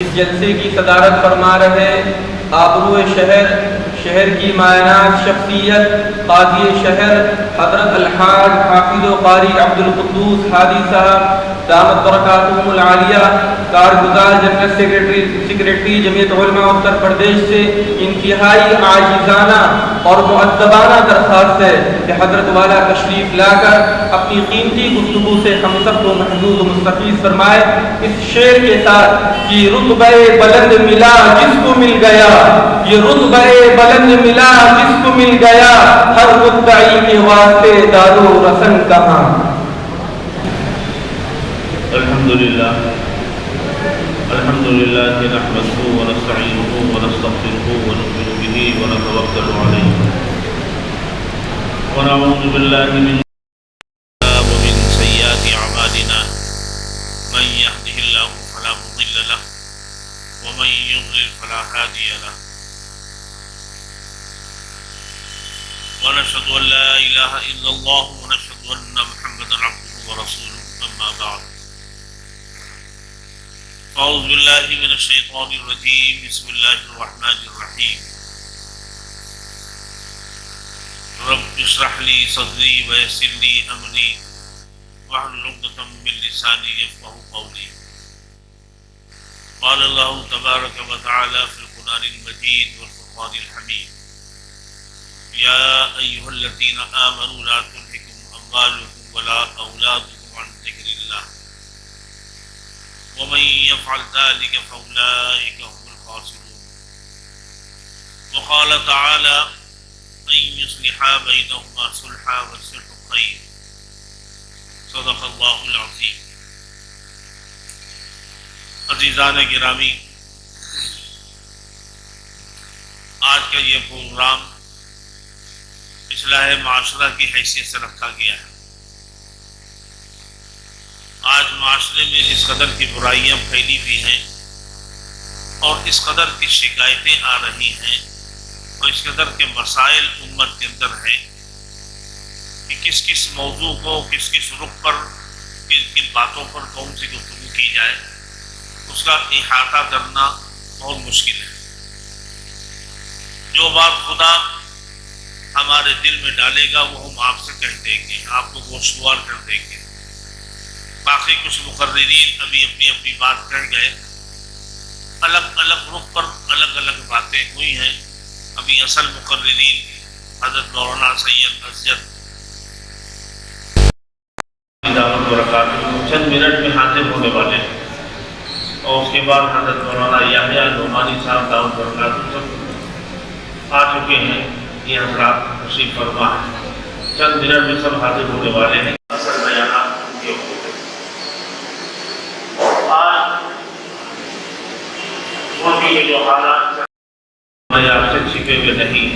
اس جلسے کی صدارت فرما رہے آبرو شہر کی معنات شخصیت قاضی شہر حضرت الحاج حافظ و قاری عبد القدوس ہادی صاحب دامت برکاتہم العالیہ، کارگزار جنرل سیکریٹری جمعیت علماء اتر پردیش سے انتہائی عاجزانہ اور مؤدبانہ درخواست ہے کہ حضرت والا تشریف لا کر اپنی قیمتی گفتگو سے ہم سب کو محظوظ و مستفیض فرمائے۔ اس شعر کے ساتھ کہ رتبہ بلند ملا جس کو مل گیا، یہ رتبہ بلند ملا جس کو مل گیا، ہر مدعی کے واسطے دار و رسن کہاں۔ الحمدللہ نحمده ونستعینه ونستغفره ونؤمن به ونتوکل علیہ ونعوذ باللہ من ومن سیئات اعمالنا من يهده الله فلا مضل له ومن يضلل فلا هادي له ونشهد ان لا اله الا الله ونشهد ان محمدا عبده ورسوله اما بعد اعوذ باللہ من الشیطان الرجیم بسم اللہ الرحمن الرحیم رب اشرح لی صدری ویسر لی امری واحلل عقدۃ من لسانی یفقہوا قولی قال اللہ تبارک وتعالی فی القرآن المجید والفرقان الحمید یا ایھا الذین آمنوا لا تلہکم اموالکم ولا اولادکم عن ذکر اللہ ومن يفعل ذلك فأولئك هم الخاسرون وقال تعالى أن يصلح بينهما صلحا والصلح خير صدق الله العظيم۔ عزیزان گرامی، آج کا یہ پروگرام اصلاح معاشرہ کی حیثیت سے رکھا گیا ہے۔ آج معاشرے میں جس قدر کی برائیاں پھیلی ہوئی ہیں اور اس قدر کی شکایتیں آ رہی ہیں اور اس قدر کے مسائل امت کے اندر ہیں کہ کس کس موضوع کو کس کس رخ پر کن کن باتوں پر کون سی گفتگو کی جائے، اس کا احاطہ کرنا بہت مشکل ہے۔ جو بات خدا ہمارے دل میں ڈالے گا وہ ہم آپ سے کہہ دیں گے، آپ کو گوشوار کر دیں گے۔ باقی کچھ مقررین ابھی اپنی اپنی بات کہہ گئے، الگ الگ رخ پر الگ الگ باتیں ہوئی ہیں۔ ابھی اصل مقررین حضرت مولانا سید اسجد دعوت برکاتہ چند منٹ میں حاضر ہونے والے ہیں، اور اس کے بعد حضرت مولانا یحییٰ نعمانی صاحب دعوت برکاتہ سب آ چکے ہیں۔ یہ حضرات تشریف فرما ہے، چند منٹ میں سب حاضر ہونے والے ہیں۔ اصل بیانات کے اوپر یہ جو حالات میں آپ سے چھپے ہوئے نہیں،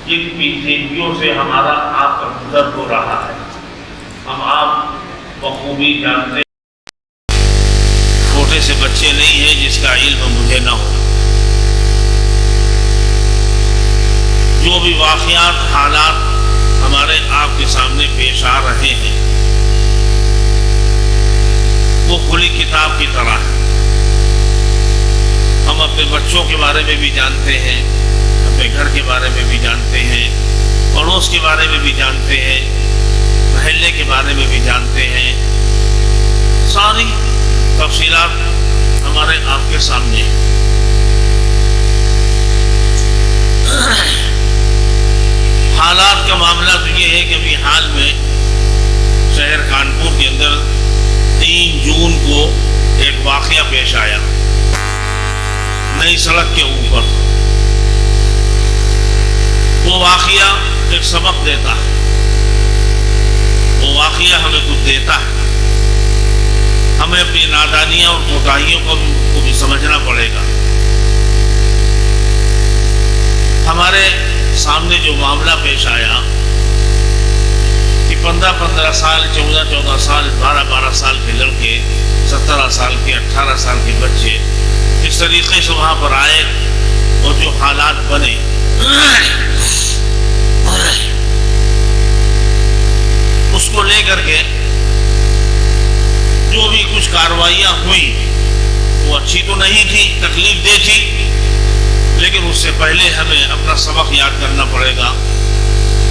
جن پیچیدگیوں سے ہمارا آپ کا گزر ہو رہا ہے، ہم آپ بخوبی جانتے ہیں۔ چھوٹے سے بچے نہیں ہیں جس کا علم مجھے نہ ہو۔ جو بھی واقعات حالات ہمارے آپ کے سامنے پیش آ رہے ہیں وہ کھلی کتاب کی طرح ہے۔ ہم اپنے بچوں کے بارے میں بھی جانتے ہیں، اپنے گھر کے بارے میں بھی جانتے ہیں، پڑوس کے بارے میں بھی جانتے ہیں، محلے کے بارے میں بھی جانتے ہیں۔ ساری تفصیلات ہمارے آپ کے سامنے ہیں۔ حالات کا معاملہ تو یہ ہے کہ ابھی حال میں شہر کانپور کے اندر 3 جون کو ایک واقعہ پیش آیا نئی سڑک کے اوپر۔ وہ واقعہ ایک سبق دیتا ہے، وہ واقعہ ہمیں کچھ دیتا ہے۔ ہمیں اپنی نادانیاں اور کوتاہیوں کو بھی سمجھنا پڑے گا۔ ہمارے سامنے جو معاملہ پیش آیا کہ 15 سال 14 سال 12 سال کے لڑکے، 17 سال کے 18 سال کے بچے اس طریقے سے وہاں پر آئے اور جو حالات بنے، اس کو لے کر کے جو بھی کچھ کارروائیاں ہوئیں وہ اچھی تو نہیں تھی، تکلیف دہ تھی، لیکن اس سے پہلے ہمیں اپنا سبق یاد کرنا پڑے گا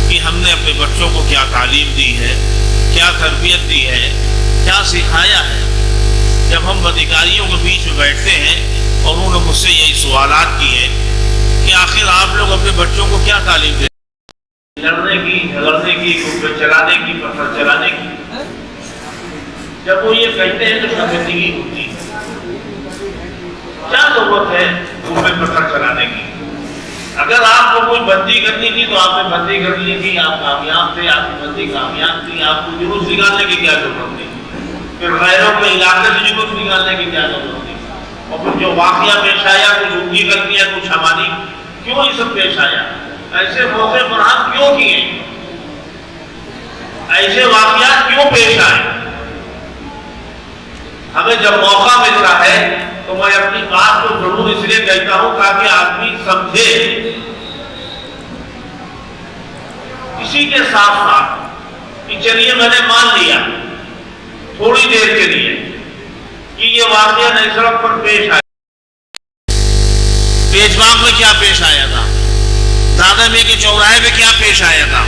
کہ ہم نے اپنے بچوں کو کیا تعلیم دی ہے، کیا تربیت دی ہے، کیا سکھایا ہے۔ جب ہم ادھیکاریوں کے بیچ میں بیٹھتے ہیں اور انہوں نے مجھ سے یہی سوالات کیے کہ آخر آپ لوگ اپنے بچوں کو کیا تعلیم دیں، لڑنے کی، جھگڑنے کی، گھوڑے چلانے کی، پتھر چلانے کی، جب وہ یہ کہتے ہیں تو شرمندگی ہوتی ہے۔ کیا ضرورت ہے گھوڑے پتھر چلانے کی؟ اگر آپ کو کوئی بندی کرنی تھی تو آپ نے بندی کر لی تھی، آپ کامیاب تھے، آپ کی بندی کامیاب تھی، آپ کو جلوس نکالنے کی کیا ضرورت تھی؟ پھر غیروں کے علاقے سے جلوس نکالنے کی کیا ضرورت تھی؟ اور پھر جو واقعہ پیش آیا، کچھ اونگی کر دیا، کچھ ہماری، کیوں یہ سب پیش آیا؟ ایسے موقع پر ہم کیوں کیے؟ ایسے واقعات کیوں پیش آئے؟ ہمیں جب موقع ملتا ہے تو میں اپنی بات کو ضرور اس لیے کہتا ہوں تاکہ آدمی سمجھے۔ اسی کے ساتھ ساتھ کہ چلیے میں نے مان لیا تھوڑی دیر کے لیے کہ یہ واقعہ نئی سڑک پر پیش آیا، پیش باغ میں کیا پیش آیا تھا، دادا میں کے چوراہے میں کیا پیش آیا تھا،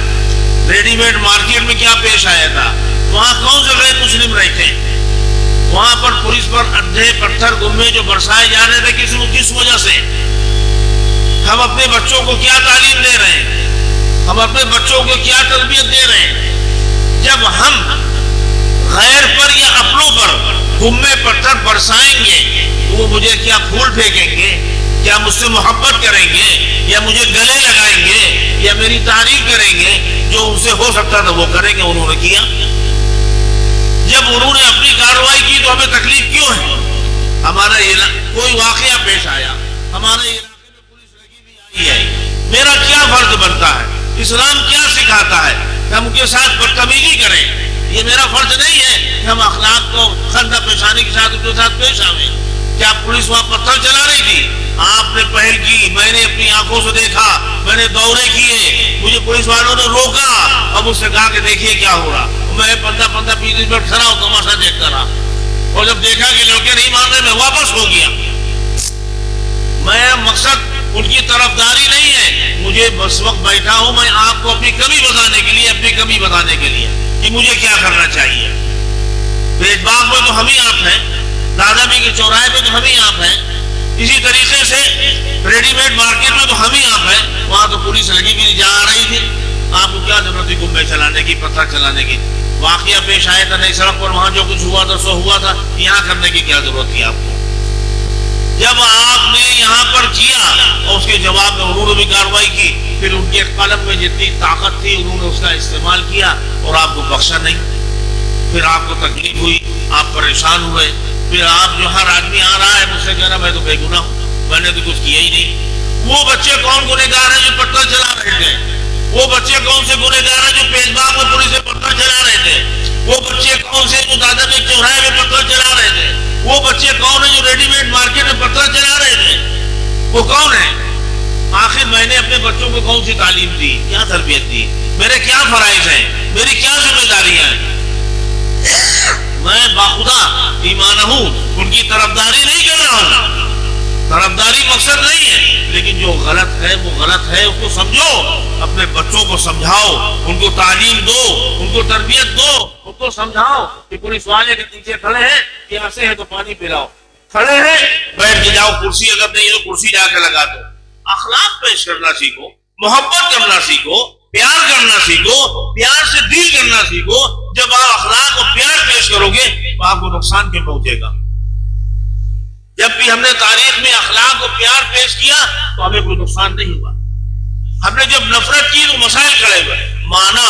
ریڈی میڈ مارکیٹ میں کیا پیش آیا تھا، وہاں کون سے غیر مسلم رہتے، وہاں پر پولیس پر اڈے پتھر گمے جو برسائے جا رہے تھے، کس وجہ سے؟ ہم اپنے بچوں کو کیا تعلیم دے رہے ہیں، ہم اپنے بچوں کو کیا تربیت دے رہے ہیں؟ جب ہم غیر پر یا اپنوں پر گمے پتھر برسائیں گے تو وہ مجھے کیا پھول پھینکیں گے، کیا مجھ سے محبت کریں گے، یا مجھے گلے لگائیں گے، یا میری تعریف کریں گے؟ جو ان سے ہو سکتا تھا وہ کریں گے، انہوں نے کیا۔ جب انہوں نے اپنی کارروائی کی تو ہمیں تکلیف کیوں ہے؟ ہمارا کوئی واقعہ پیش آیا، ہمارے علاقے میں پولیس لگی بھی آئی، میرا کیا فرض بنتا ہے؟ اسلام کیا سکھاتا ہے کہ ہم ان کے ساتھ بدتمیزی کریں؟ یہ میرا فرض نہیں ہے کہ ہم اخلاق کو خندہ پیشانی کے ساتھ ان کے ساتھ پیش آئیں۔ کیا پولیس وہاں پتھر چلا رہی تھی؟ آپ نے پہل کی، میں نے اپنی آنکھوں سے دیکھا، میں نے دورے کیے، مجھے پولیس والوں نے روکا اور مجھ سے کہا کہ دیکھیے کیا ہو رہا۔ میں 15-20 منٹ کھڑا ہوں، تماشا دیکھتا رہا، اور جب دیکھا کہ لڑکے نہیں مان رہے میں واپس ہو گیا۔ میرا مقصد ان کی طرفداری نہیں ہے، مجھے بس وقت بیٹھا ہوں میں آپ کو اپنی کمی بتانے کے لیے، اپنی کمی بتانے کے لیے کہ مجھے کیا کرنا چاہیے۔ بیج باغ میں تو ہم ہی آپ ہیں، دادا می کے چوراہے میں تو ہم ہی آپ ہیں، اسی طریقے سے ریڈی میڈ مارکیٹ میں تو ہم ہی آپ ہیں، وہاں تو پولیس لگی بھی جا رہی تھی، آپ کو کیا ضرورت تھی گمبے چلانے کی، پتھر چلانے کی؟ واقعہ پیش آیا تھا نئی سڑک پر، وہاں جو کچھ ہوا تھا سو ہوا تھا، یہاں کرنے کی کیا ضرورت تھی آپ کو؟ جب آپ نے یہاں پر کیا اور اس کے جواب میں انہوں نے بھی کارروائی کی، پھر ان کے قلم میں جتنی طاقت تھی انہوں نے اس کا استعمال کیا اور آپ کو بخشا نہیں۔ پھر آپ کو تکلیف ہوئی، آپ پریشان ہوئے، پھر آپ جو ہر آدمی آ رہا ہے مجھ سے کہہ رہا میں تو بے گناہ ہوں، میں نے تو کچھ کیا ہی نہیں۔ وہ بچے کون گنہگار ہیں جو پتھر چلا رہے تھے؟ وہ بچے کون سے گنہگار ہیں جو پیش باغ میں پولیس سے پتھر چلا رہے تھے؟ وہ بچے کون سے جو دادا میں چوراہے میں پتھر چلا رہے تھے؟ وہ بچے کون ہیں جو ریڈی میڈ مارکیٹ میں پتھر چلا رہے تھے؟ وہ کون ہیں؟ آخر میں نے اپنے بچوں کو کون سی تعلیم دی، کیا تربیت دی، میرے کیا فرائض ہیں، میری کیا ذمہ داریاں ہیں؟ میں باخدا ایمان ہوں، ان کی طرفداری نہیں کر رہا ہوں، طرفداری مقصد نہیں ہے، لیکن جو غلط ہے وہ غلط ہے، اس کو سمجھو، اپنے بچوں کو سمجھاؤ، ان کو تعلیم دو، ان کو تربیت دو، ان کو سمجھاؤ کہ پولیس والے کے نیچے کھڑے ہیں، پیاسے ہیں تو پانی پلاؤ، کھڑے ہیں بیٹھ کے جاؤ، کرسی اگر نہیں ہے تو کرسی جا کے لگا دو۔ اخلاق پیش کرنا سیکھو، محبت کرنا سیکھو، پیار کرنا سیکھو، پیار سے ڈیل کرنا سیکھو۔ جب آپ اخلاق اور پیار پیش کرو گے تو آپ کو نقصان کیوں پہنچے گا؟ جب بھی ہم نے تاریخ میں اخلاق اور پیار پیش کیا تو ہمیں کوئی نقصان نہیں ہوا۔ ہم نے جب نفرت کی تو مسائل کھڑے ہوئے، مانا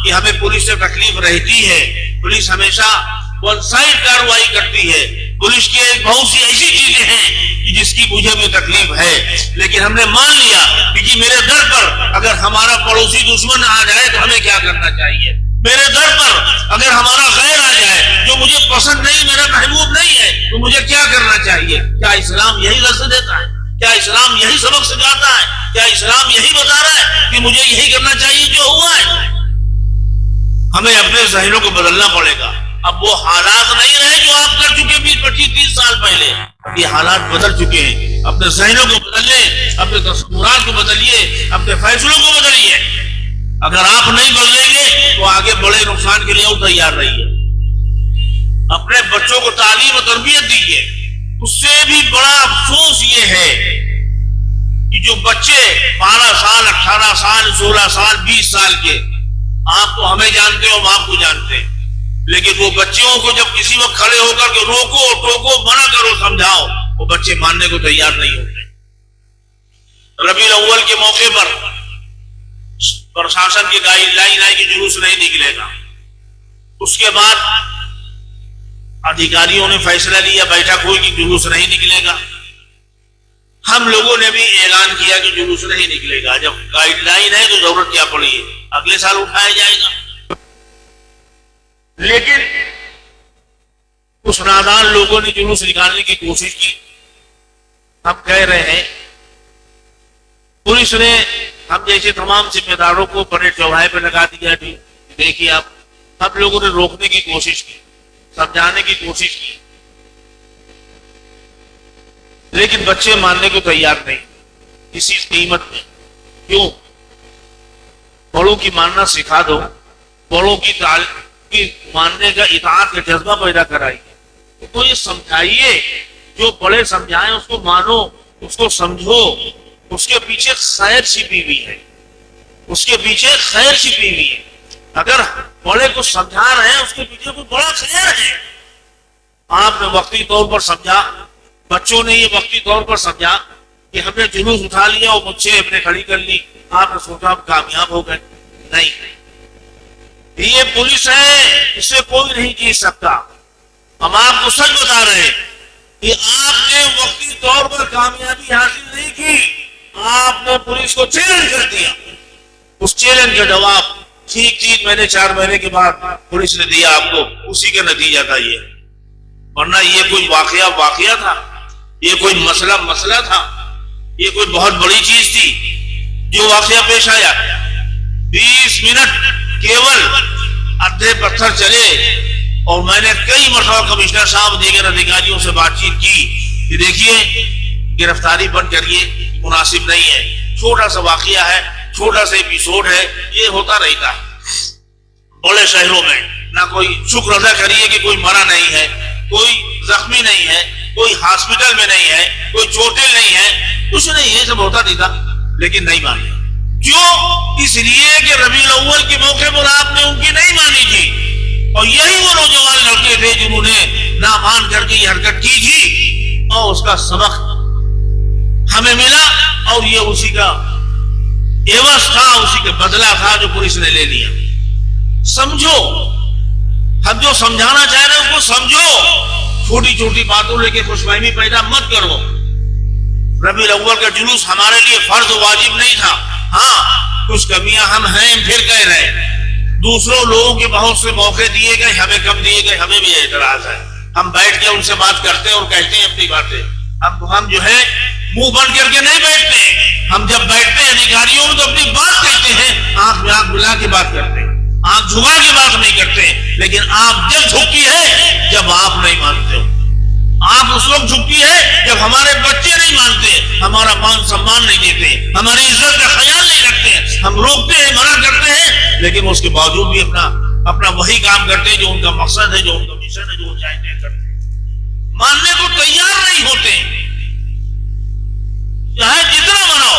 کہ ہمیں پولیس سے تکلیف رہتی ہے، پولیس ہمیشہ ون سائڈ کارروائی کرتی ہے، پولیس کی بہت سی ایسی چیزیں ہیں جس کی مجھے بھی تکلیف ہے، لیکن ہم نے مان لیا کہ جی میرے در پر اگر ہمارا پڑوسی دشمن آ جائے تو ہمیں کیا کرنا چاہیے، میرے در پر اگر ہمارا غیر آ جائے جو مجھے پسند نہیں، میرا محبوب نہیں ہے، تو مجھے کیا کرنا چاہیے؟ کیا اسلام یہی درس دیتا ہے؟ کیا اسلام یہی سبق سکھاتا ہے؟ کیا اسلام یہی بتا رہا ہے کہ مجھے یہی کرنا چاہیے جو ہوا ہے؟ ہمیں اپنے ذہنوں کو بدلنا پڑے گا۔ اب وہ حالات نہیں رہے جو آپ کر چکے 20-25-30 سال پہلے۔ یہ حالات بدل چکے ہیں. اپنے ذہنوں کو بدلیں, اپنے تصورات کو بدلیے, اپنے فیصلوں کو بدلیے. اگر آپ نہیں بدلیں گے تو آگے بڑے نقصان کے لیے اور تیار رہیے. اپنے بچوں کو تعلیم و تربیت دیجیے. اس سے بھی بڑا افسوس یہ ہے کہ جو بچے 12 سال 18 سال 16 سال 20 سال کے, آپ تو ہمیں جانتے ہو, ہم آپ کو جانتے ہیں, لیکن وہ بچوں کو جب کسی وقت کھڑے ہو کر کے روکو ٹوکو منع کرو سمجھاؤ, وہ بچے ماننے کو تیار نہیں ہوتے. ربیع الاول کے موقع پر پرشاسن کی گائیڈ لائن ہے کہ جلوس نہیں نکلے گا. اس کے بعد ادھیکاریوں نے فیصلہ لیا بیٹھک ہوئی کہ جلوس نہیں نکلے گا. ہم لوگوں نے بھی اعلان کیا کہ جلوس نہیں نکلے گا. جب گائیڈ لائن ہے تو ضرورت کیا پڑی ہے, اگلے سال اٹھایا جائے گا. لیکن اس نادان لوگوں نے جلوس نکالنے کی کوشش کی. ہم کہہ رہے ہیں پولیس نے ہم جیسے تمام ذمہ داروں کو پریڈ چوراہے پہ لگا دیا. دیکھیے آپ, ہم لوگوں نے روکنے کی کوشش کی, سمجھانے کی کوشش کی, لیکن بچے ماننے کو تیار نہیں کسی قیمت میں. کیوں؟ بڑوں کی ماننا سکھا دو, بڑوں کی ماننے کا اطاعت کا جذبہ پیدا کرائیے. تو یہ سمجھائیے, جو بڑے سمجھائیں اس کو مانو, اس کو سمجھو. اس کے پیچھے خیر چھپی ہوئی ہے, اس کے پیچھے خیر چھپی ہوئی ہے. اگر بڑے کو سمجھا رہے ہیں اس کے پیچھے کوئی بڑا خیر ہے. آپ نے وقتی طور پر سمجھا, بچوں نے یہ وقتی طور پر سمجھا کہ ہم نے جلوس اٹھا لیا اور مجھ سے اپنے کھڑی کر لی, آپ نے سوچا ہم کامیاب ہو گئے. نہیں, یہ پولیس ہے, اس سے کوئی نہیں جیت سکتا. ہم آپ کو سچ بتا رہے ہیں کہ آپ نے وقتی طور پر کامیابی حاصل نہیں کی, آپ نے پولیس کو چیلنج کر دیا. اس چیلنج کا جواب ٹھیک میں نے 4 مہینے کے بعد پولیس نے دیا آپ کو, اسی کا نتیجہ تھا یہ. ورنہ یہ کوئی واقعہ تھا, یہ کوئی مسئلہ تھا, یہ کوئی بہت بڑی چیز تھی جو واقعہ پیش آیا. 20 منٹ کیول ادھے پتھر چلے اور میں نے کئی مرتبہ کمشنر صاحب دیگر ادھیکاریوں سے بات چیت کی کہ دیکھیے گرفتاری بند کریے, مناسب نہیں ہے, چھوٹا سا واقعہ ہے, چھوٹا سا ایپیسوڈ ہے, یہ ہوتا رہتا ہے. بڑے شہروں میں نہ کوئی شکر ادا کریے کہ کوئی مرا نہیں ہے, کوئی زخمی نہیں ہے, کوئی ہاسپٹل میں نہیں ہے, کوئی چوٹل نہیں ہے, کچھ نہیں, یہ سب ہوتا نہیں تھا. لیکن نہیں مانے. کیوں؟ اس لیے کہ ربیع الاول کے موقع پر آپ نے ان کی نہیں مانی تھی, اور یہی وہ نوجوان لڑکے تھے جنہوں نے نہ مان کر کے یہ حرکت کی تھی, اور اس کا سبق ہمیں ملا, اور یہ اسی کا عوض تھا, اسی کا بدلہ تھا جو پولیس نے لے لیا. سمجھو, ہم جو سمجھانا چاہ رہے ہیں اس کو سمجھو. چھوٹی چھوٹی باتوں لے کے خوش فہمی پیدا مت کرو. ربیع الاول کا جلوس ہمارے لیے فرض واجب نہیں تھا. ہاں کچھ کمیاں ہم ہیں پھر کہہ رہے ہیں, دوسروں لوگوں کے بہت سے موقع دیے گئے, ہمیں کم دیے گئے, ہمیں بھی اعتراض ہے. ہم بیٹھ کے ان سے بات کرتے ہیں اور کہتے ہیں اپنی باتیں. ہم جو ہے منہ بند کر کے نہیں بیٹھتے, ہم جب بیٹھتے ہیں ادھیکاریوں میں تو اپنی بات کہتے ہیں, آنکھ میں آنکھ ملا کے بات کرتے ہیں, آنکھ جھکا کے بات نہیں کرتے. لیکن آپ جب جھکی ہے جب آپ نہیں مانتے ہو, آپ اس وقت جھکتی ہے جب ہمارے بچے نہیں مانتے, ہمارا مان سمان نہیں دیتے, ہماری عزت کا خیال نہیں رکھتے. ہم روکتے ہیں, منع کرتے ہیں, لیکن اس کے باوجود بھی اپنا وہی کام کرتے ہیں جو ان کا مقصد ہے, جو ان کا مشن ہے, جو وہ چاہتے ہیں کرتے ہیں. ماننے کو تیار نہیں ہوتے, چاہے جتنا مناؤ.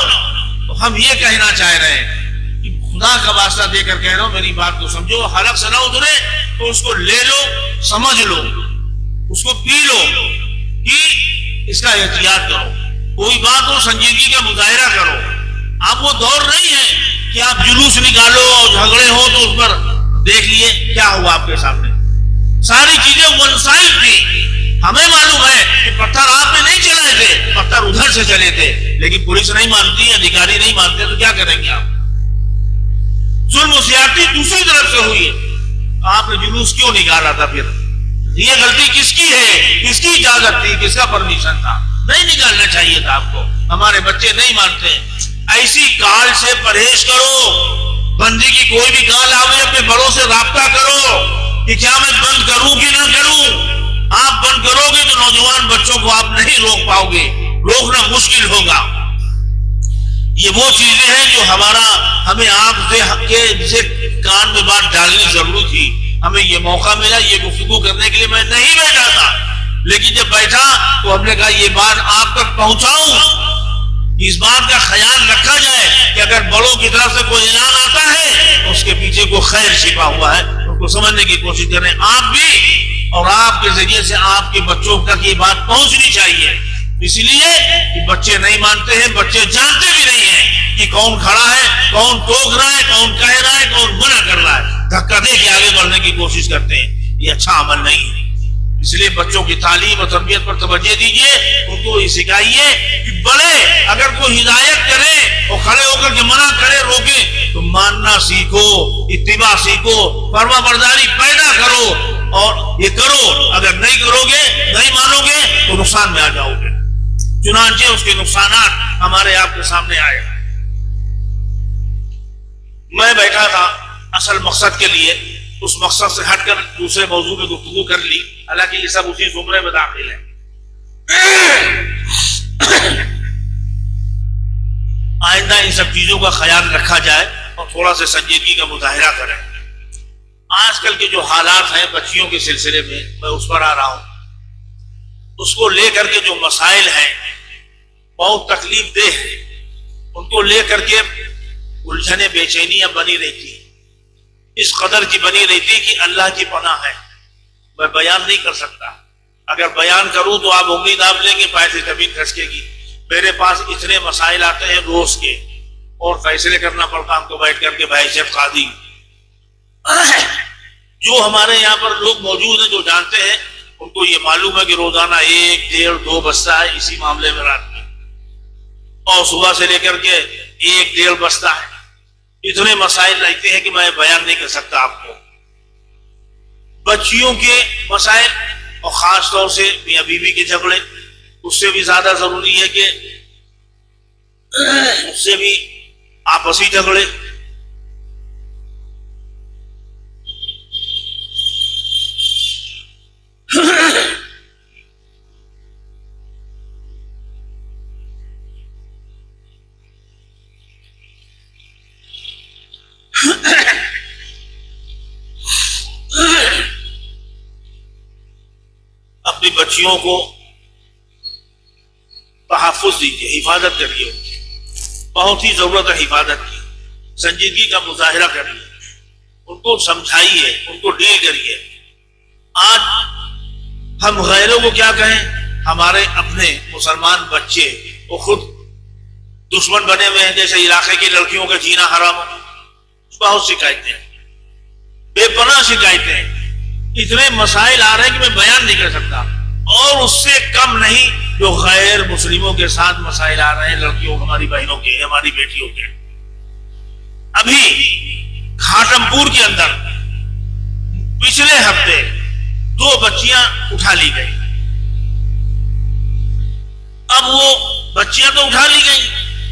تو ہم یہ کہنا چاہ رہے ہیں کہ خدا کا واسطہ دے کر کہہ رہا ہوں, میری بات کو سمجھو. حلق سے نہ اترے تو اس کو لے لو, سمجھ لو, اس کو پی لو, کہ اس کا احتیاط کرو. کوئی بات ہو سنجیدگی کا مظاہرہ کرو. اب وہ دور نہیں ہے کہ آپ جلوس نکالو اور جھگڑے ہو تو اس پر دیکھ لیے کیا ہوا آپ کے سامنے. ساری چیزیں ون سائڈ تھی. ہمیں معلوم ہے کہ پتھر آپ نے نہیں چلائے تھے, پتھر ادھر سے چلے تھے, لیکن پولیس نہیں مانتی, ادھیکاری نہیں مانتے, تو کیا کریں گے آپ؟ ظلم و زیادتی دوسری طرف سے ہوئی ہے, آپ نے جلوس کیوں نکالا تھا؟ پھر یہ غلطی کس کی ہے؟ کس کی اجازت تھی؟ کس کا پرمیشن تھا؟ نہیں نکالنا چاہیے تھا آپ کو. ہمارے بچے نہیں مانتے. ایسی کال سے پرہیز کرو. بندی کی کوئی بھی کال آوے اپنے بڑوں سے رابطہ کرو کہ کیا میں بند کروں کہ نہ کروں. آپ بند کرو گے تو نوجوان بچوں کو آپ نہیں روک پاؤ گے، روکنا مشکل ہوگا۔ یہ وہ چیزیں ہیں جو ہمیں آپ سے کان میں بات ڈالنی ضروری تھی۔ ہمیں یہ موقع ملا یہ گفتگو کرنے کے لیے، میں نہیں بیٹھا تھا، لیکن جب بیٹھا تو ہم نے کہا یہ بات آپ تک پہنچاؤں، اس بات کا خیال رکھا جائے کہ اگر بڑوں کی طرف سے کوئی اعلان آتا ہے تو اس کے پیچھے کوئی خیر چھپا ہوا ہے، اس کو سمجھنے کی کوشش کریں آپ بھی، اور آپ کے ذریعے سے آپ کے بچوں تک یہ بات پہنچنی چاہیے۔ اس لیے کہ بچے نہیں مانتے ہیں، بچے جانتے بھی نہیں ہیں کہ کون کھڑا ہے، کون ٹوک رہا ہے، کون کہہ رہا ہے، کون منع کر رہا ہے، دھکا دے کے آگے بڑھنے کی کوشش کرتے ہیں۔ یہ اچھا عمل نہیں ہے۔ اس لیے بچوں کی تعلیم اور تربیت پر توجہ دیجیے، ان کو یہ سکھائیے کہ بڑے اگر کوئی ہدایت کرے اور کھڑے ہو کر کے منع کرے، روکے، تو ماننا سیکھو، اتباع سیکھو، فرما برداری پیدا کرو، اور یہ کرو۔ اگر نہیں کرو گے، نہیں مانو گے تو نقصان میں آ جاؤ گے۔ چنانچہ اس کے نقصانات ہمارے آپ کے سامنے آئے۔ میں بیٹھا تھا اصل مقصد کے لیے، اس مقصد سے ہٹ کر دوسرے موضوع میں گفتگو کر لی، حالانکہ یہ سب اسی زمرے میں داخل ہے۔ آئندہ ان سب چیزوں کا خیال رکھا جائے اور تھوڑا سا سنجیدگی کا مظاہرہ کریں۔ آج کل کے جو حالات ہیں بچیوں کے سلسلے میں، میں اس پر آ رہا ہوں، اس کو لے کر کے جو مسائل ہیں بہت تکلیف دہ ہیں، ان کو لے کر کے الجھنیں بے چینیاں بنی رہتی ہیں، اس قدر کی بنی رہتی کہ اللہ کی پناہ ہے، میں بیان نہیں کر سکتا۔ اگر بیان کروں تو آپ امید آپ لیں گے پائے سے زمین کھسکے گی۔ میرے پاس اتنے مسائل آتے ہیں روز کے، اور فیصلے کرنا پڑتا ہم کو بیٹھ کر کے بحیثیت قاضی۔ جو ہمارے یہاں پر لوگ موجود ہیں جو جانتے ہیں، ان کو یہ معلوم ہے کہ روزانہ 1، 1.5، 2 بستہ ہے اسی معاملے میں رات میں، اور صبح سے لے کر کے 1، 1.5 بستہ ہے۔ اتنے مسائل رہتے ہیں کہ میں بیان نہیں کر سکتا آپ کو۔ بچیوں کے مسائل، اور خاص طور سے میاں بیوی کے جھگڑے، اس سے بھی زیادہ ضروری ہے کہ اس سے بھی آپسی جھگڑے۔ اپنی بچیوں کو تحفظ دیجیے، حفاظت کریے، بہت ہی ضرورت ہے حفاظت کی، سنجیدگی کا مظاہرہ کریے، ان کو سمجھائیے، ان کو ڈیل کریے۔ آج ہم غیروں کو کیا کہیں، ہمارے اپنے مسلمان بچے وہ خود دشمن بنے ہوئے ہیں، جیسے علاقے کی لڑکیوں کا جینا حرام ہے۔ بہت شکایتیں، بے پناہ شکایتیں، اتنے مسائل آ رہے ہیں کہ میں بیان نہیں کر سکتا۔ اور اس سے کم نہیں جو غیر مسلموں کے ساتھ مسائل آ رہے ہیں، لڑکیوں، ہماری بہنوں کے، ہماری بیٹیوں کے۔ ابھی گھاٹم پور کے اندر پچھلے ہفتے 2 بچیاں اٹھا لی گئی۔ اب وہ بچیاں تو اٹھا لی گئی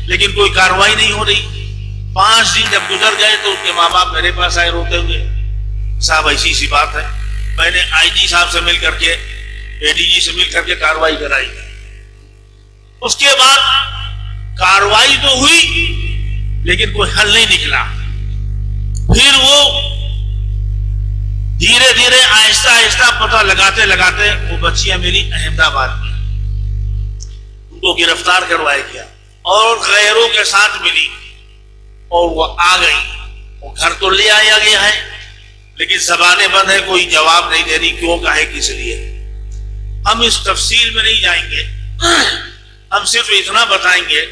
لیکن کوئی کارروائی نہیں ہو رہی۔ 5 دن جب گزر گئے تو ان کے ماں باپ میرے پاس آئے روتے ہوئے، صاحب ایسی سی بات ہے۔ میں نے آئی جی صاحب سے مل کر کے، اے ڈی جی سے مل کر کے کارروائی کرائی۔ اس کے بعد کارروائی تو ہوئی لیکن کوئی حل نہیں نکلا۔ پھر وہ دھیرے دھیرے آہستہ آہستہ پتہ لگاتے لگاتے وہ بچیاں میری احمد آباد میں، ان کو گرفتار کروایا گیا اور غیروں کے ساتھ ملی اور وہ آ گئی۔ وہ گھر تو لے آیا گیا ہے لیکن زبانیں بند ہے، کوئی جواب نہیں دے رہی، کیوں کہے کس لیے۔ ہم اس تفصیل میں نہیں جائیں گے، ہم صرف اتنا بتائیں گے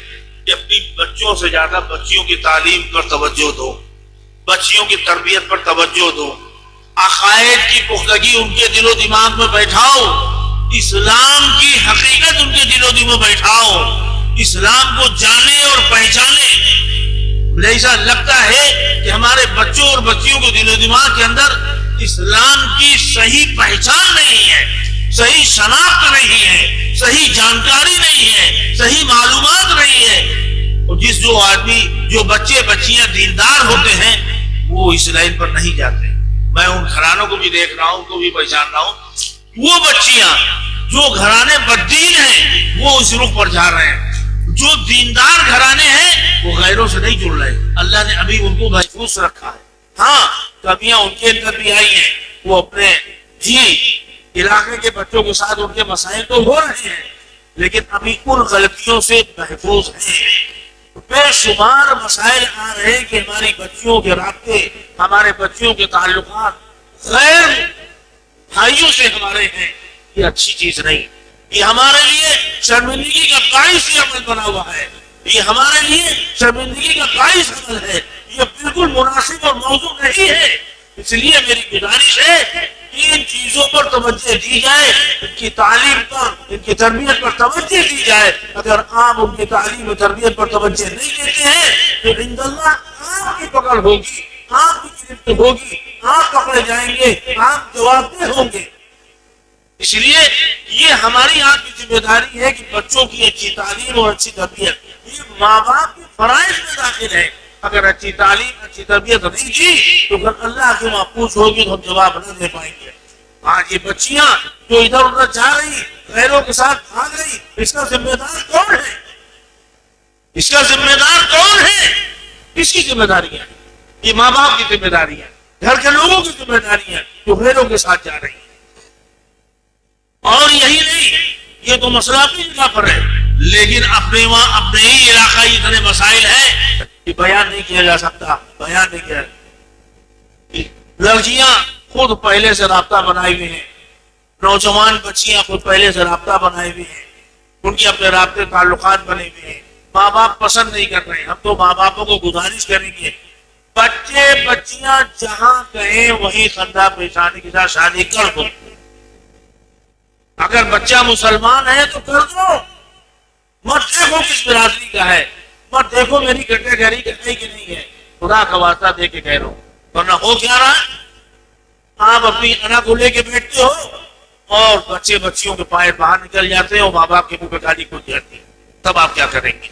کہ اپنی بچوں سے زیادہ بچیوں کی تعلیم پر توجہ دو، بچیوں کی تربیت پر توجہ دو، عقائد کی پختگی ان کے دل و دماغ میں بیٹھاؤ، اسلام کی حقیقت ان کے دل و دماغ میں بیٹھاؤ، اسلام کو جانے اور پہچانے۔ ایسا لگتا ہے کہ ہمارے بچوں اور بچیوں کے دل و دماغ کے اندر اسلام کی صحیح پہچان نہیں ہے، صحیح شناخت نہیں ہے، صحیح جانکاری نہیں ہے، صحیح معلومات نہیں ہے۔ اور جو آدمی، جو بچے بچیاں دیندار ہوتے ہیں وہ اس لائن پر نہیں جاتے۔ میں ان گھرانوں کو بھی دیکھ رہا ہوں، ان کو بھی پہچان رہا ہوں وہ بچیاں جو گھرانے بددین ہیں وہ اس رخ پر جا رہے ہیں، جو دیندار گھرانے ہیں وہ غیروں سے نہیں جڑ رہے. اللہ نے ابھی ان کو محفوظ رکھا ہے. ہاں کبیاں ان کے اندر بھی آئی ہیں، وہ اپنے علاقے کے بچوں کے ساتھ ان کے مسائل تو ہو رہے ہیں، لیکن ابھی ان غلطیوں سے محفوظ ہیں. بے شمار مسائل آ رہے ہیں کہ ہماری بچیوں کے رابطے، ہمارے بچیوں کے تعلقات غیر بھائیوں سے ہمارے ہیں. یہ اچھی چیز نہیں، یہ ہمارے لیے شرمندگی کا باعث عمل بنا ہوا ہے، یہ ہمارے لیے شرمندگی کا باعث عمل ہے. یہ بالکل مناسب اور موضوع نہیں ہے. اس لیے میری گزارش ہے ان چیزوں پر توجہ دی جائے، ان کی تعلیم پر، ان کی تربیت پر توجہ دی جائے. اگر آپ ان کی تعلیم و تربیت پر توجہ نہیں دیتے ہیں تو عند اللہ آپ کی پکڑ ہوگی، آپ کی گرفت ہوگی، آپ پکڑے جائیں گے، آپ جواب دہ ہوں گے. اس لیے یہ ہماری آپ کی ذمہ داری ہے کہ بچوں کی اچھی تعلیم اور اچھی تربیت یہ ماں باپ کے فرائض میں داخل ہے. اگر اچھی تعلیم اچھی تربیت نہیں کی تو پھر اللہ کے محفوظ ہوگی تو ہم جواب نہ دے پائیں گے. آج یہ بچیاں جو ادھر ادھر جا رہی، غیروں کے ساتھ بھاگ رہی، اس کا ذمہ دار کون ہے؟ اس کا ذمہ دار کون ہے؟ کس کی ذمہ داری ہے؟ یہ ماں باپ کی ذمہ داری ہے، گھر کے لوگوں کی ذمہ داری ہے جو غیروں کے ساتھ جا رہی ہے. اور یہی نہیں، یہ تو مسئلہ اپنی جگہ پر ہے، لیکن اپنے وہاں اپنے ہی علاقائی اتنے مسائل ہیں کہ بیان نہیں کیا جا سکتا. بیان نہیں کیا. لڑکیاں خود پہلے سے رابطہ بنائے ہوئے ہیں، نوجوان بچیاں خود پہلے سے رابطہ بنائے ہوئے ہیں، ان کے اپنے رابطے تعلقات بنے ہوئے ہیں. ماں باپ پسند نہیں کر رہے. ہم تو ماں باپوں کو گزارش کریں گے بچے بچیاں جہاں کہیں وہیں خندہ پیشانی کے ساتھ شادی کر دو. اگر بچہ مسلمان ہے تو کر دو، مت دیکھو کس برادری کا ہے، مت دیکھو میری کیٹیگری کا ہے کہ نہیں ہے. خدا کا واسطہ دے کے کہہ رہا ہوں. ورنہ ہو کیا رہا ہے، آپ اپنی انا کو لے کے بیٹھتے ہو اور بچے بچیوں کے پائے باہر نکل جاتے ہیں اور ماں باپ کے منہ پہ گالی کھل جاتی ہے. تب آپ کیا کریں گے؟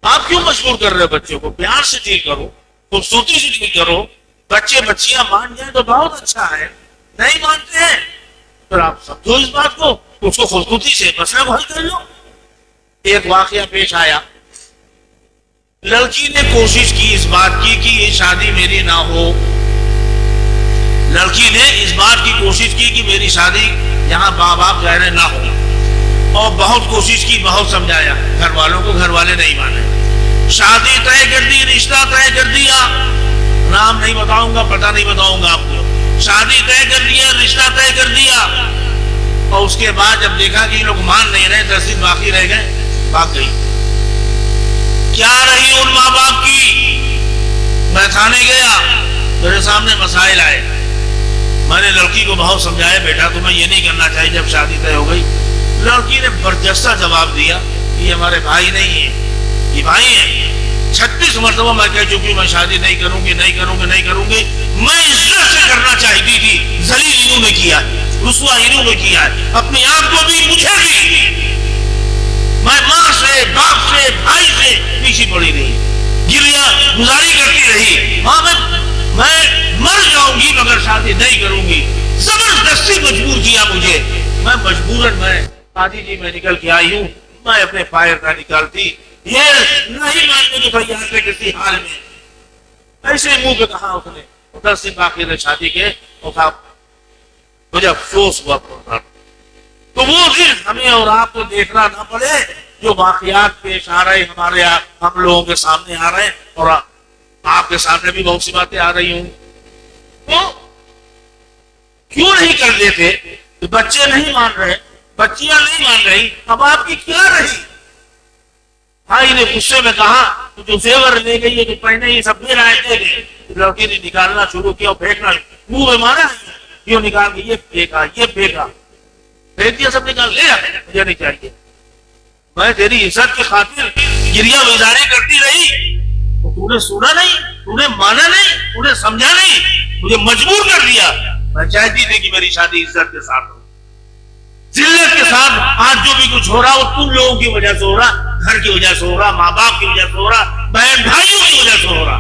آپ کیوں مجبور کر رہے ہو بچوں کو؟ پیار سے ڈیل کرو، خوبصورتی سے ڈیل کرو. بچے بچیاں مان جائیں تو بہت اچھا ہے، نہیں مانتے ہیں پھر آپ سمجھو اس بات کو، اس کو خوبصورتی سے مسئلہ کو حل کر لو. ایک واقعہ پیش آیا، لڑکی نے کوشش کی اس بات کی کہ یہ شادی میری نہ ہو. لڑکی نے اس بات کی کوشش کی کہ میری شادی یہاں ماں باپ غیر نہ ہو، اور بہت کوشش کی، بہت سمجھایا. گھر والوں کو گھر والے نہیں مانے. شادی طے کر دی، رشتہ طے کر دیا، نام نہیں بتاؤں گا، پتہ نہیں بتاؤں گا آپ کو. شادی طے کر دیا، رشتہ طے کر دیا، اور اس کے بعد جب دیکھا کہ یہ لوگ مان نہیں رہے، 10 دن باقی رہ گئے، بھاگ گئی. کیا رہی ان ماں باپ کی؟ میں تھانے گیا، میرے سامنے مسائل آئے. میں نے لڑکی کو بہت سمجھایا، بیٹا تمہیں یہ نہیں کرنا چاہیے جب شادی طے ہو گئی. لڑکی نے برجستہ جواب دیا، یہ ہمارے بھائی نہیں ہیں، یہ بھائی ہیں. 36 مرتبہ میں کہہ چکی میں شادی نہیں کروں گی، نہیں کروں گی، نہیں کروں گی. میں عزت سے کرنا چاہتی تھی، ذلیل انہوں نے کیا ہے، رسوا انہوں نے کیا ہے، اپنے آپ کو بھی مجھے بھی. میں ماں سے، باپ سے، بھائی سے پیچھے پڑی رہی، گریا گزاری کرتی رہی. ماں میں مر جاؤں گی مگر شادی نہیں کروں گی. زبردستی مجبور کیا مجھے. میں مجبوراً میں آدھی جی میں نکل کے آئی ہوں. میں اپنے فائر کا نکالتی، یہ نہیں ماننے کی تیار تھے کسی حال میں. ایسے منہ پہ کہا اس نے. 10 دن باقی رہے شادی کے، مجھے افسوس ہوا. تو وہ دن ہمیں اور آپ کو دیکھنا نہ پڑے جو واقعات پیش آ رہے ہمارے ہم لوگوں کے سامنے آ رہے ہیں، اور آپ کے سامنے بھی بہت سی باتیں آ رہی ہوں. تو کیوں نہیں کر دیتے؟ بچے نہیں مان رہے، بچیاں نہیں مان رہی، اب آپ کی کیا رہی؟ بھائی نے غصے میں کہا جو زیور لے گئی ہے جو پہنے یہ سب میرا ہے، دے دے. لڑکی نے نکالنا شروع کیا اور پھینکنا، منہ میں مارا، کیوں نکال کے یہ پھینکا، یہ پھینکا، پھینک دیا، سب نکال لیا. مجھے نہیں چاہیے. میں تیری عزت کی خاطر گریا گزاری کرتی رہی، تو نے سنا نہیں، تو نے مانا نہیں، تو نے سمجھا نہیں، مجھے مجبور کر دیا. میں چاہتی تھی کہ میری شادی عزت کے ساتھ ہو، ذلت کے ساتھ. آج جو بھی کچھ ہو رہا وہ تم لوگوں کی وجہ سے ہو رہا، گھر کی وجہ سے ہو رہا، ماں باپ کی وجہ سے ہو رہا، بہن بھائیوں کی وجہ سے ہو رہا.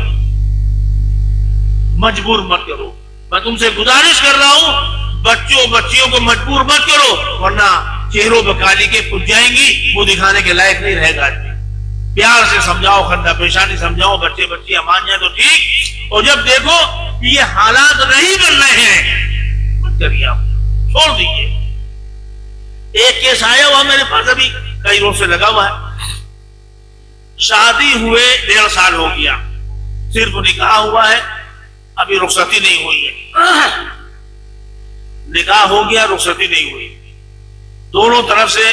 مجبور مت کرو. میں تم سے گزارش کر رہا ہوں بچوں بچیوں کو مجبور مت کرو ورنہ چہروں پہ کالی کے پھٹ جائیں گی، وہ دکھانے کے لائق نہیں رہے گا۔ پیار سے سمجھاؤ، خندہ پیشانی سمجھاؤ، بچے بچیاں مان جائیں تو ٹھیک، اور جب دیکھو کہ یہ حالات نہیں بن رہے ہیں مت کریے، آپ چھوڑ دیجیے۔ ایک کیس آیا ہوا میرے پاس ابھی کئی روز سے لگا ہوا ہے، شادی ہوئے 1.5 سال ہو گیا، صرف نکاح ہوا ہے، ابھی رخصتی نہیں ہوئی ہے، نکاح ہو گیا رخصتی نہیں ہوئی۔ دونوں طرف سے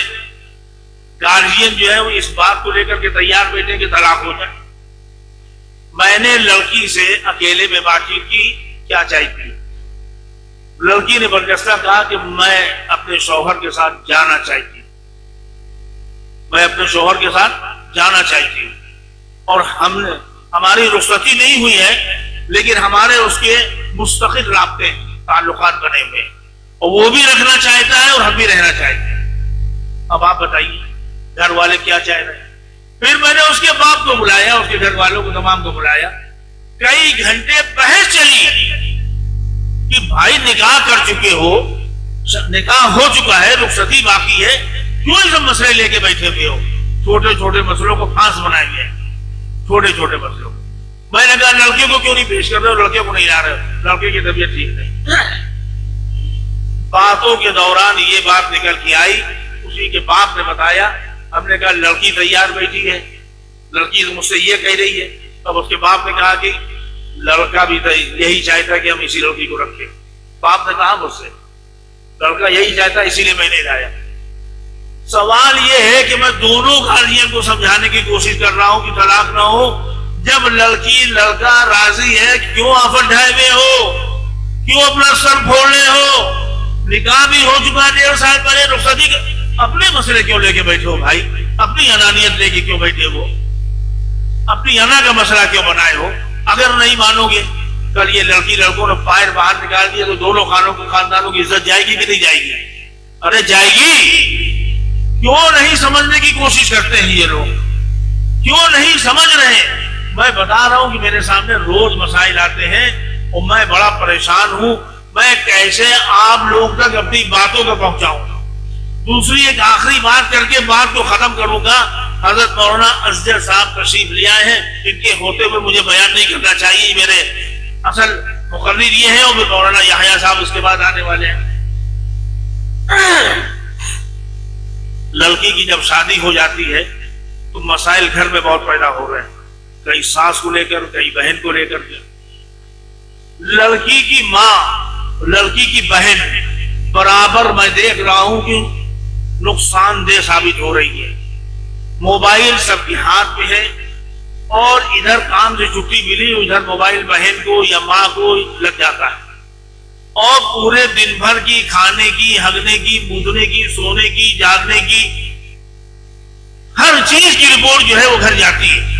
گارجین جو ہے وہ اس بات کو لے کر کے تیار بیٹھے کہ طلاق ہو جائے۔ میں نے لڑکی سے اکیلے میں بات چیت کی، کیا چاہیے؟ لڑکی نے برجستہ کہا کہ میں اپنے شوہر کے ساتھ جانا چاہتی ہوں، میں اپنے شوہر کے ساتھ جانا چاہتی ہوں، اور ہماری رخصتی نہیں ہوئی ہے لیکن ہمارے اس کے مستقل رابطے تعلقات بنے ہوئے ہیں، اور وہ بھی رکھنا چاہتا ہے اور ہم بھی رہنا چاہتے ہیں۔ اب آپ بتائیے گھر والے کیا چاہ رہے ہیں؟ پھر میں نے اس کے باپ کو بلایا، اس کے گھر والوں کو تمام کو بلایا، کئی گھنٹے بحث چلی کہ بھائی نکاح کر چکے ہو، نکاح ہو چکا ہے، رخصتی باقی ہے، کیوں یہ سب مسئلے لے کے بیٹھے ہوئے ہو؟ چھوٹے چھوٹے مسئلوں کو پھانس بنائیں گے، چھوٹے چھوٹے مسئلوں کو۔ میں نے کہا لڑکیوں کو کیوں نہیں پیش کر رہے ہو، لڑکیوں کو نہیں لا رہے ہو، لڑکے کی طبیعت ٹھیک نہیں۔ باتوں کے دوران یہ بات نکل کے آئی، اسی کے باپ نے بتایا، ہم نے کہا لڑکی تیار بیٹھی ہے، لڑکی مجھ سے یہ کہہ رہی ہے، اب اس کے باپ نے کہا کہ لڑکا بھی یہی چاہتا کہ ہم اسی لڑکی کو رکھیں۔ باپ نے کہا مجھ سے لڑکا یہی چاہتا اسی لیے میں نہیں لایا۔ سوال یہ ہے کہ میں دونوں گارجین کو سمجھانے کی کوشش کر رہا ہوں کہ طلاق نہ ہو، جب لڑکی لڑکا راضی ہے کیوں آفت ڈھائے ہوئے ہو، کیوں اپنا سر پھوڑ رہے ہو؟ نکاح بھی ہو چکا 1.5 سال پہلے، رخصتی اپنے مسئلے کیوں لے کے بیٹھے ہو بھائی؟ اپنی انانیت لے کے کیوں بیٹھے ہو؟ اپنی انا کا مسئلہ کیوں بنائے ہو؟ اگر نہیں مانو گے، کل یہ لڑکی لڑکوں نے پائر باہر نکال دیا تو دونوں خاندانوں کی عزت جائے گی کہ نہیں جائے گی؟ ارے جائے گی۔ کیوں نہیں سمجھنے کی کوشش کرتے ہیں یہ لوگ؟ کیوں نہیں سمجھ رہے؟ میں بتا رہا ہوں کہ میرے سامنے روز مسائل آتے ہیں اور میں بڑا پریشان ہوں، میں کیسے آپ لوگ تک اپنی باتوں کو پہنچاؤں۔ دوسری ایک آخری بات کر کے بات کو ختم کروں گا۔ حضرت مولانا ازہر صاحب تشریف لے آئے ہیں، ان کے ہوتے ہوئے مجھے بیان نہیں کرنا چاہیے، میرے اصل مقرر یہ ہے، اور مولانا یحییٰ صاحب اس کے بعد آنے والے ہیں۔ لڑکی کی جب شادی ہو جاتی ہے تو مسائل گھر میں بہت پیدا ہو رہے ہیں، کئی ساس کو لے کر، کئی بہن کو لے کر کے۔ لڑکی کی ماں، لڑکی کی بہن برابر میں دیکھ رہا ہوں کہ نقصان دہ ثابت ہو رہی ہے۔ موبائل سب کے ہاتھ میں ہے، اور ادھر کام سے چھٹی ملی، ادھر موبائل بہن کو یا ماں کو لگ جاتا ہے، اور پورے دن بھر کی کھانے کی، ہگنے کی، مودنے کی، سونے کی، جاگنے کی، ہر چیز کی رپورٹ جو ہے وہ گھر جاتی ہے۔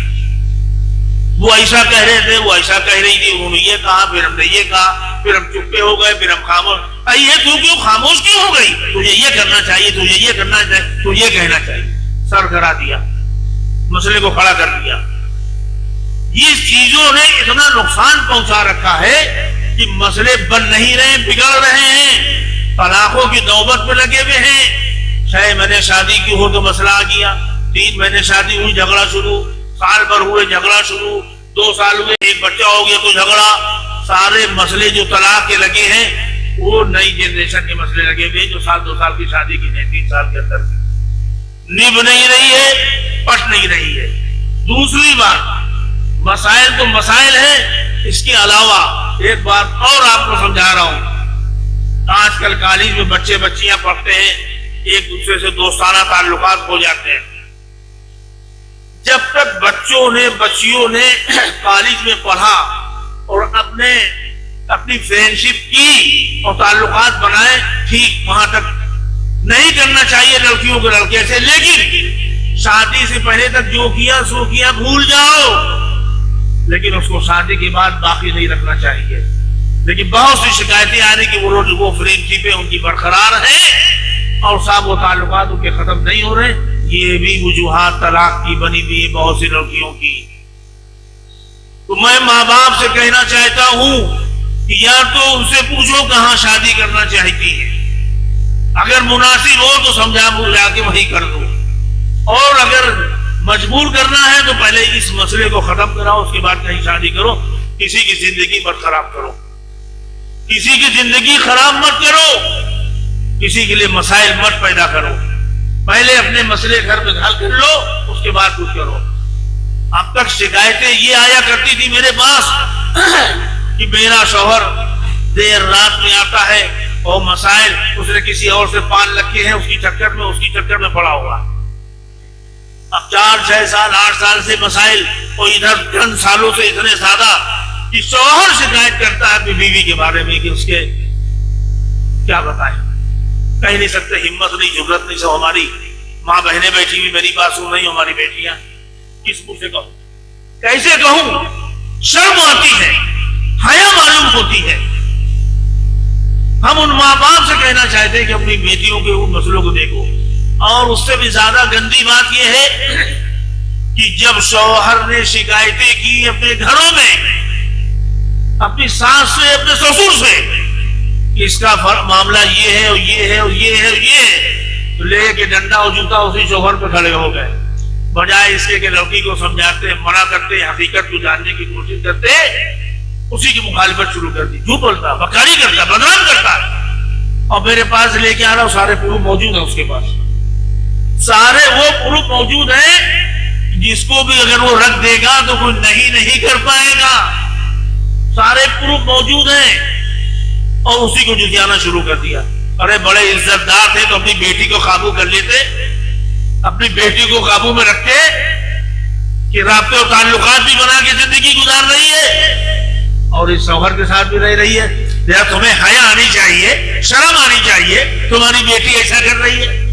وہ ایسا کہہ رہے تھے، وہ ایسا کہہ رہی تھی، انہوں نے یہ کہا، پھر ہم نے یہ کہا، پھر ہم چپے ہو گئے، پھر ہم خاموش۔ یہ تو کیوں خاموش کیوں ہو گئی؟ تجھے یہ کرنا چاہیے، تجھے یہ کرنا چاہیے، تجھے یہ کہنا چاہیے۔ سر کرا دیا، مسئلے کو کھڑا کر دیا۔ یہ چیزوں نے اتنا نقصان پہنچا رکھا ہے کہ مسئلے بن نہیں رہے، بگڑ رہے ہیں، طلاقوں کی نوبت پہ لگے ہوئے ہیں۔ 6 مہینے شادی کی ہو تو مسئلہ آ گیا، 3 مہینے شادی ہوئی جھگڑا شروع، سال بھر ہوئے جھگڑا شروع، 2 سال ہوئے ایک بچہ ہو گیا تو جھگڑا۔ سارے مسئلے جو طلاق کے لگے ہیں وہ نئی جنریشن کے مسئلے لگے ہوئے جو 2 سال کی شادی کی نہیں، 3 سال کے اندر نب نہیں رہی ہے، پٹ نہیں رہی ہے۔ دوسری بات، مسائل تو مسائل ہیں، اس کے علاوہ ایک بات اور آپ کو سمجھا رہا ہوں۔ آج کل کالج میں بچے بچیاں پڑھتے ہیں، ایک دوسرے سے دوستانہ تعلقات ہو جاتے ہیں۔ جب تک بچوں نے بچیوں نے کالج میں پڑھا اور اپنی فرینڈشپ کی اور تعلقات بنائے، ٹھیک، وہاں تک نہیں کرنا چاہیے لڑکیوں کو لڑکے سے، لیکن شادی سے پہلے تک جو کیا سو کیا بھول جاؤ، لیکن اس کو شادی کے بعد باقی نہیں رکھنا چاہیے۔ لیکن بہت سی شکایتیں آ رہی کہ وہ فرینڈشپیں ان کی برقرار ہیں اور صاحب وہ تعلقات ان کے ختم نہیں ہو رہے۔ یہ بھی وجوہات طلاق کی بنی ہوئی ہے بہت سی لڑکیوں کی۔ تو میں ماں باپ سے کہنا چاہتا ہوں یا تو ان سے پوچھو کہاں شادی کرنا چاہتی ہے، اگر مناسب ہو تو سمجھا بلا کے وہی کر دو، اور اگر مجبور کرنا ہے تو پہلے اس مسئلے کو ختم کراؤ، اس کے بعد کہیں شادی کرو۔ کسی کی زندگی مت خراب کرو، کسی کی زندگی خراب مت کرو، کسی کے لیے مسائل مت پیدا کرو، پہلے اپنے مسئلے گھر میں حل کر لو، اس کے بعد کچھ کرو۔ اب تک شکایتیں یہ آیا کرتی تھی میرے پاس کہ میرا شوہر دیر رات میں آتا ہے اور مسائل اس نے کسی اور سے پال رکھے ہیں، اس کی چکر میں پڑا ہوا۔ اب 4 6 سال 8 سال سے مسائل، اور ادھر چند سالوں سے اتنے زیادہ کہ شوہر شکایت کرتا ہے اپنی بیوی کے بارے میں کہ اس کے کیا بتائیں، کہہ نہیں سکتے، ہمت نہیں، جرت نہیں۔ سب ہماری ماں بہنیں بیٹھی ہوئی میری بات سن رہی، ہماری بیٹیاں، کس منہ سے کہوں، کیسے کہوں؟ شرم آتی ہے، حیا معلوم ہوتی ہے۔ ہم ان ماں باپ سے کہنا چاہتے ہیں کہ اپنی بیٹیوں کے ان مسئلوں کو دیکھو۔ اور اس سے بھی زیادہ گندی بات یہ ہے کہ جب شوہر نے شکایتیں کی اپنے گھروں میں، اپنی ساس سے، اپنے سسر سے، کہ اس کا معاملہ یہ ہے اور یہ ہے اور یہ ہے اور یہ ہے، تو لے کے ڈنڈا اور جوتا اسی شوہر پہ کھڑے ہو گئے، بجائے اس کے کہ لڑکی کو سمجھاتے، منع کرتے، حقیقت کو جاننے کی کوشش کرتے، اسی کی مخالفت شروع کر دی، جھوٹ بولتا، بکاری کرتا، بدنام کرتا۔ اور میرے پاس لے کے آ رہا، سارے پروف موجود ہیں اس کے پاس، سارے وہ پروف موجود ہیں جس کو بھی اگر وہ رکھ دے گا تو کوئی نہیں کر پائے گا، سارے پروف موجود ہیں۔ اور اسی کو جھٹلانا شروع کر دیا۔ ارے بڑے عزت دار تھے تو اپنی بیٹی کو قابو کر لیتے، اپنی بیٹی کو قابو میں رکھتے کہ رابطے اور تعلقات بھی بنا کے زندگی گزار رہی ہے اور اس شوہر کے ساتھ بھی رہ رہی ہے۔ یا تمہیں حیا آنی چاہیے، شرم آنی چاہیے، تمہاری بیٹی ایسا کر رہی ہے،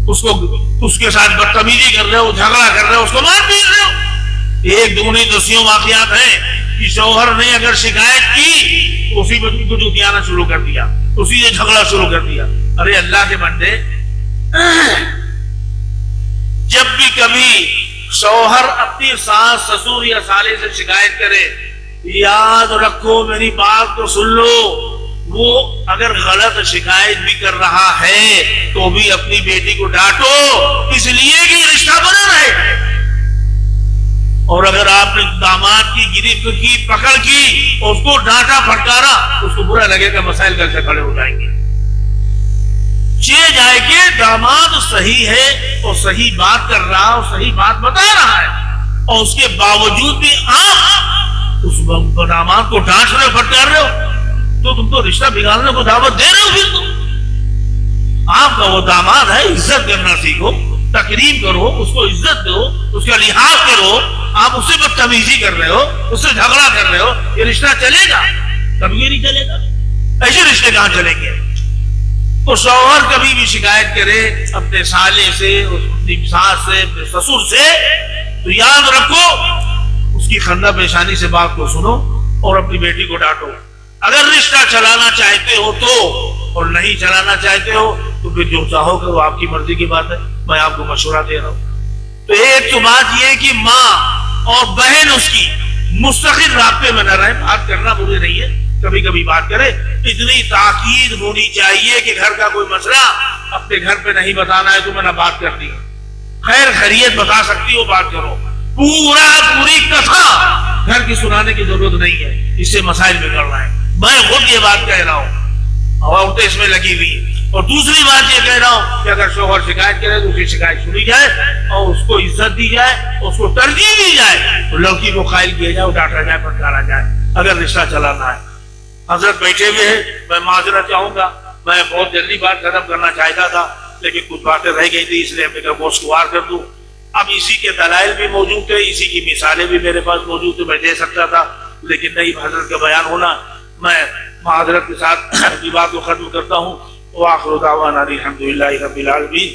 اس کے ساتھ بدتمیزی کر رہے ہو، جھگڑا کر رہے ہو، اس کو مار پیٹ رہے ہو۔ ایک دونی دسیوں واقعات ہیں کہ شوہر نے اگر شکایت کی اسی بچی کو جھٹلانا شروع کر دیا، اسی سے جھگڑا شروع کر دیا۔ ارے اللہ کے بندے، جب بھی کبھی شوہر اپنی ساس، سسر یا سالے سے شکایت کرے، یاد رکھو، میری بات کو سن لو، وہ اگر غلط شکایت بھی کر رہا ہے تو بھی اپنی بیٹی کو ڈانٹو، اس لیے کہ رشتہ بنا رہے۔ اور اگر آپ نے داماد کی گرفت کی، پکڑ کی، اس کو ڈانٹا پھٹکارا، اس کو برا لگے گا، مسائل کل سے کھڑے ہو جائیں گے۔ چلے جائے کہ داماد صحیح ہے اور صحیح بات کر رہا اور صحیح بات بتا رہا ہے، اور اس کے باوجود بھی آپ اس داماد کو ڈانٹ رہے ہو، پھٹکار رہے ہو، تو تم تو رشتہ بگاڑنے کو دعوت دے رہے ہو۔ پھر تو آپ کا وہ داماد ہے، عزت کرنا سیکھو، تکریم کرو، اس کو عزت دو، اس کا لحاظ کرو۔ آپ اس سے بدتمیزی کر رہے ہو، اس سے جھگڑا کر رہے ہو، یہ رشتہ چلے گا؟ کبھی یہ نہیں چلے گا۔ ایسے رشتے کہاں چلیں گے؟ تو شوہر کبھی بھی شکایت کرے اپنے سالے سے، اپنی ساس سے، اپنے سسر سے، تو یاد رکھو اس کی خندہ پیشانی سے بات کو سنو اور اپنی بیٹی کو ڈانٹو۔ اگر رشتہ چلانا چاہتے ہو تو، اور نہیں چلانا چاہتے ہو تو پھر جو چاہو کہ وہ آپ کی مرضی کی بات ہے، میں آپ کو مشورہ دے رہا ہوں۔ تو ایک تو بات یہ ہے کہ ماں اور بہن اس کی مستقل رابطے میں نہ رہے، بات کرنا بری نہیں ہے، کبھی کبھی بات کرے، اتنی تاکید ہونی چاہیے کہ گھر کا کوئی مسئلہ اپنے گھر پہ نہیں بتانا ہے، تو میں نے بات کر دی، خیر خیریت بتا سکتی ہو، بات کرو، پوری کتھا گھر کی سنانے کی ضرورت نہیں ہے، اس سے مسائل بگڑ رہا ہے۔ میں خود یہ بات کہہ رہا ہوں، عورتیں اس میں لگی ہوئی ہیں۔ اور دوسری بات یہ کہہ رہا ہوں کہ اگر شوہر شکایت کرے تو اس کی شکایت سنی جائے اور اس کو عزت دی جائے، اس کو ترجیح دی جائے، تو لڑکی کو قائل کیا جائے، ڈانٹا جائے، پھٹکارا جائے، اگر رشتہ چلانا ہے۔ حضرت بیٹھے ہوئے ہیں، میں معذرت چاہوں گا، میں بہت جلدی بات ختم کرنا چاہتا تھا لیکن کچھ باتیں رہ گئی تھی، اس لیے میں وہ استوار کر دوں۔ اب اسی کے دلائل بھی موجود تھے، اسی کی مثالیں بھی میرے پاس موجود تھے، میں دے سکتا تھا لیکن نہیں، حضرت کا بیان ہونا، میں معذرت کے ساتھ بات کو ختم کرتا ہوں۔ وآخر دعوانا الحمدللہ رب العالمین۔